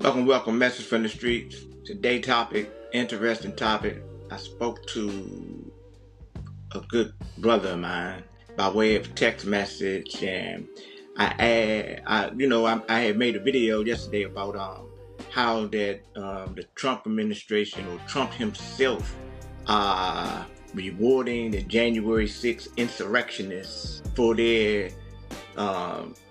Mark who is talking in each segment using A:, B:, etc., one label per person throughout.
A: Welcome, message from the streets. Today topic, interesting topic. I spoke to a good brother of mine by way of text message, and I had made a video yesterday about how that the Trump administration or Trump himself are rewarding the January 6th insurrectionists for their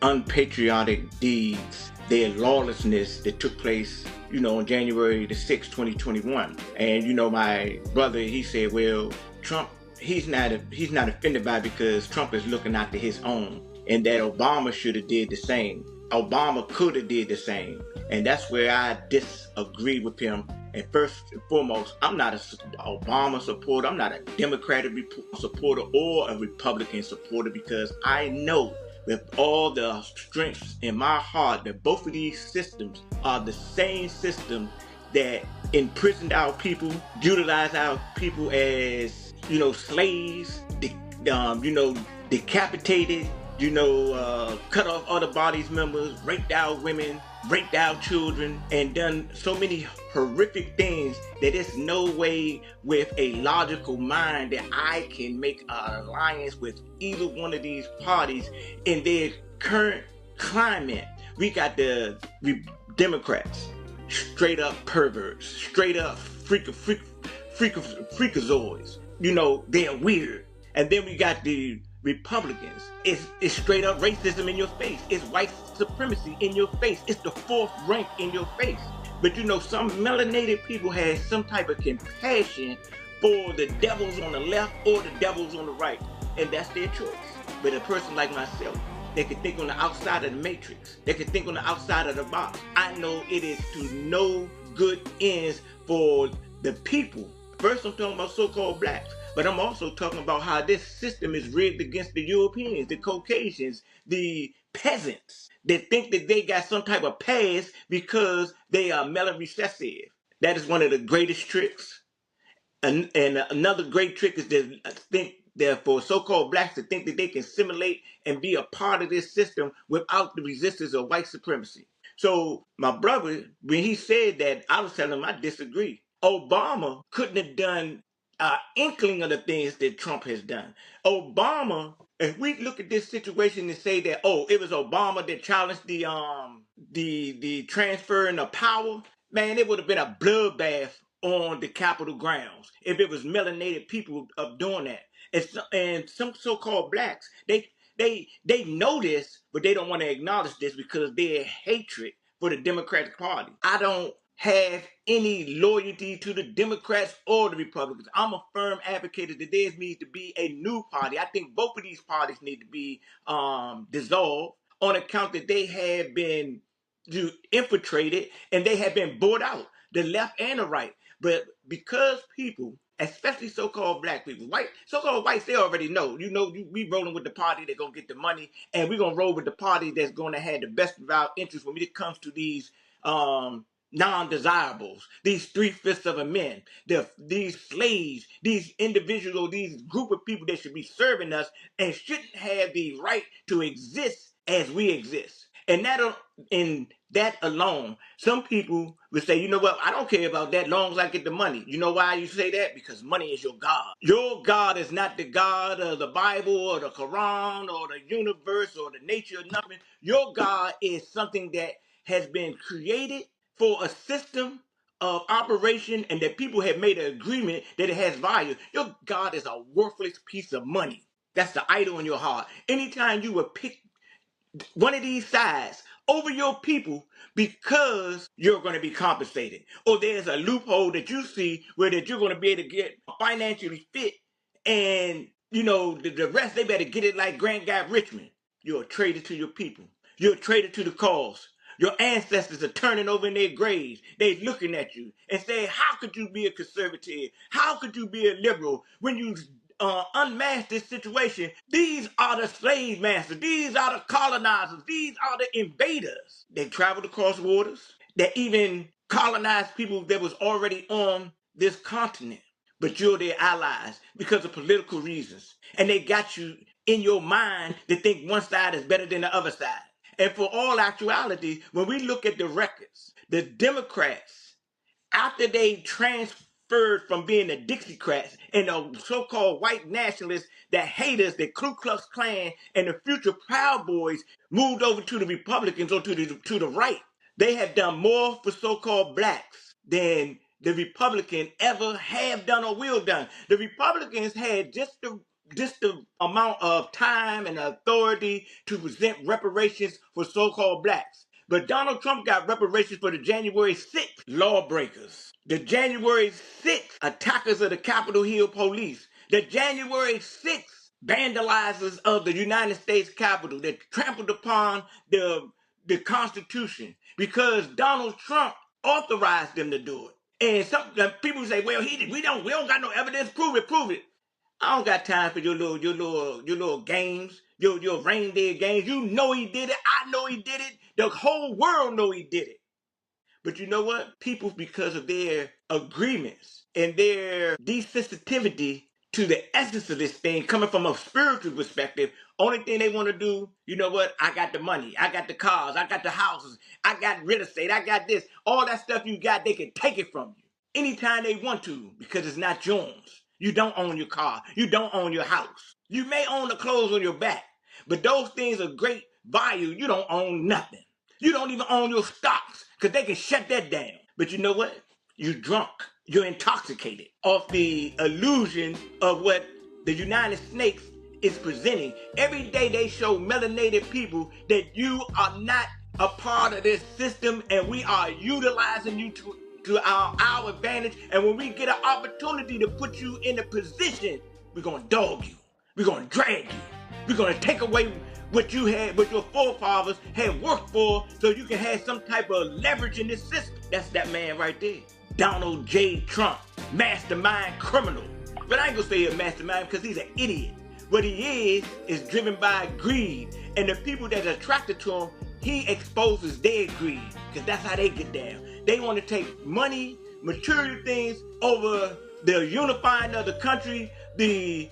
A: unpatriotic deeds, their lawlessness that took place, on January the 6th, 2021. And my brother, he said, well, Trump, he's not offended by it because Trump is looking after his own, and that Obama should have did the same. Obama could have did the same. And that's where I disagree with him. And first and foremost, I'm not an Obama supporter. I'm not a Democratic supporter or a Republican supporter, because I know with all the strength in my heart that both of these systems are the same system that imprisoned our people, utilized our people as, slaves, decapitated, cut off other bodies members, raped our women, raped our children, and done so many horrific things that there's no way with a logical mind that I can make an alliance with either one of these parties in their current climate. We got the Democrats, straight up perverts, straight up freakazoids. They're weird. And then we got the Republicans. It's straight up racism in your face. It's white supremacy in your face. It's the fourth rank in your face. But some melanated people have some type of compassion for the devils on the left or the devils on the right. And that's their choice. But a person like myself, they can think on the outside of the matrix. They can think on the outside of the box. I know it is to no good ends for the people. First, I'm talking about so-called blacks. But I'm also talking about how this system is rigged against the Europeans, the Caucasians, the peasants that think that they got some type of pass because they are melon recessive. That is one of the greatest tricks. And another great trick is to think that for so-called blacks to think that they can assimilate and be a part of this system without the resistance of white supremacy. So my brother, when he said that, I was telling him I disagree. Obama couldn't have done inkling of the things that Trump has done. Obama, if we look at this situation and say that, oh, it was Obama that challenged the transferring of power, man, it would have been a bloodbath on the Capitol grounds if it was melanated people of doing that. And some so-called blacks, they know this, but they don't want to acknowledge this because their hatred for the Democratic Party. I don't have any loyalty to the Democrats or the Republicans. I'm a firm advocate that there needs to be a new party. I think both of these parties need to be dissolved on account that they have been infiltrated and they have been bought out, the left and the right. But because people, especially so-called black people, so-called whites, they already know. We rolling with the party that's gonna get the money, and we're gonna roll with the party that's gonna have the best of our interests when it comes to these non-desirables, these three-fifths of a men, these slaves, these individuals, these group of people that should be serving us and shouldn't have the right to exist as we exist. And that alone, some people would say, you know what, I don't care about that long as I get the money. You know why you say that? Because money is your God. Your God is not the God of the Bible or the Quran or the universe or the nature of nothing. Your God is something that has been created for a system of operation and that people have made an agreement that it has value. Your God is a worthless piece of money. That's the idol in your heart. Anytime you would pick one of these sides over your people because you're going to be compensated, or there's a loophole that you see where that you're going to be able to get financially fit, and the rest, they better get it like Grant got Richmond. You're a traitor to your people. You're a traitor to the cause. Your ancestors are turning over in their graves. They're looking at you and saying, how could you be a conservative? How could you be a liberal when you unmask this situation? These are the slave masters. These are the colonizers. These are the invaders. They traveled across waters. They even colonized people that was already on this continent. But you're their allies because of political reasons. And they got you in your mind to think one side is better than the other side. And for all actuality, when we look at the records, the Democrats, after they transferred from being the Dixiecrats and the so-called white nationalists that hate us, the Ku Klux Klan and the future Proud Boys moved over to the Republicans or to the right, they have done more for so-called blacks than the Republicans ever have done or will done. The Republicans had just the amount of time and authority to present reparations for so-called blacks. But Donald Trump got reparations for the January 6th lawbreakers, the January 6th attackers of the Capitol Hill police, the January 6th vandalizers of the United States Capitol that trampled upon the Constitution because Donald Trump authorized them to do it. And some people say, "Well, we don't got no evidence. Prove it." I don't got time for your little games, your reindeer games. You know he did it. I know he did it. The whole world know he did it. But you know what? People, because of their agreements and their desensitivity to the essence of this thing, coming from a spiritual perspective, only thing they want to do, you know what? I got the money. I got the cars. I got the houses. I got real estate. I got this. All that stuff you got, they can take it from you anytime they want to because it's not yours. You don't own your car. You don't own your house. You may own the clothes on your back, but those things of great value, you don't own nothing. You don't even own your stocks because they can shut that down. But you know what? You're drunk. You're intoxicated off the illusion of what the United States is presenting. Every day they show melanated people that you are not a part of this system and we are utilizing you to our advantage. And when we get an opportunity to put you in a position, we're going to dog you. We're going to drag you. We're going to take away what you had, what your forefathers had worked for so you can have some type of leverage in this system. That's that man right there. Donald J. Trump, mastermind criminal. But I ain't going to say a mastermind because he's an idiot. What he is driven by greed. And the people that are attracted to him, he exposes their greed because that's how they get down. They want to take money, material things over the unifying of the country, the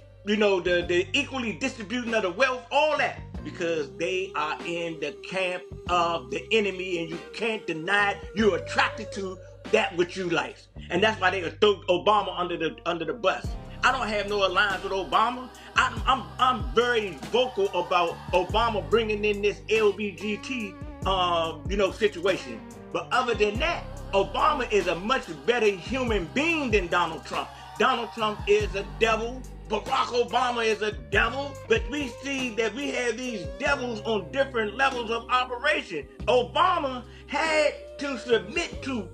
A: equally distributing of the wealth, all that, because they are in the camp of the enemy and you can't deny it. You're attracted to that which you like. And that's why they throw Obama under the bus. I don't have no alliance with Obama. I'm very vocal about Obama bringing in this LBGT situation. But other than that, Obama is a much better human being than Donald Trump. Donald Trump is a devil. Barack Obama is a devil. But we see that we have these devils on different levels of operation. Obama had to submit to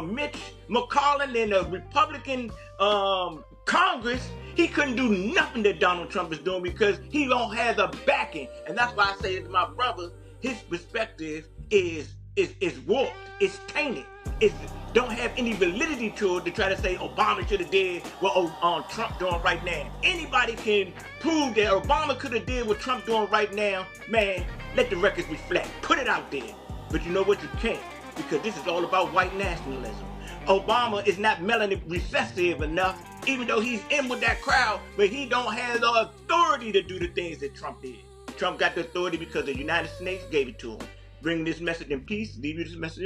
A: Mitch McConnell and the Republican Congress. He couldn't do nothing that Donald Trump is doing because he don't have the backing. And that's why I say to my brother, his perspective is warped. It's tainted. It don't have any validity to it to try to say Obama should have did what Trump doing right now. Anybody can prove that Obama could have did what Trump doing right now. Man, let the records reflect. Put it out there. But you know what? You can't, because this is all about white nationalism. Obama is not melanin recessive enough, even though he's in with that crowd, but he don't have the authority to do the things that Trump did. Trump got the authority because the United States gave it to him. Bring this message in peace. Leave you this message.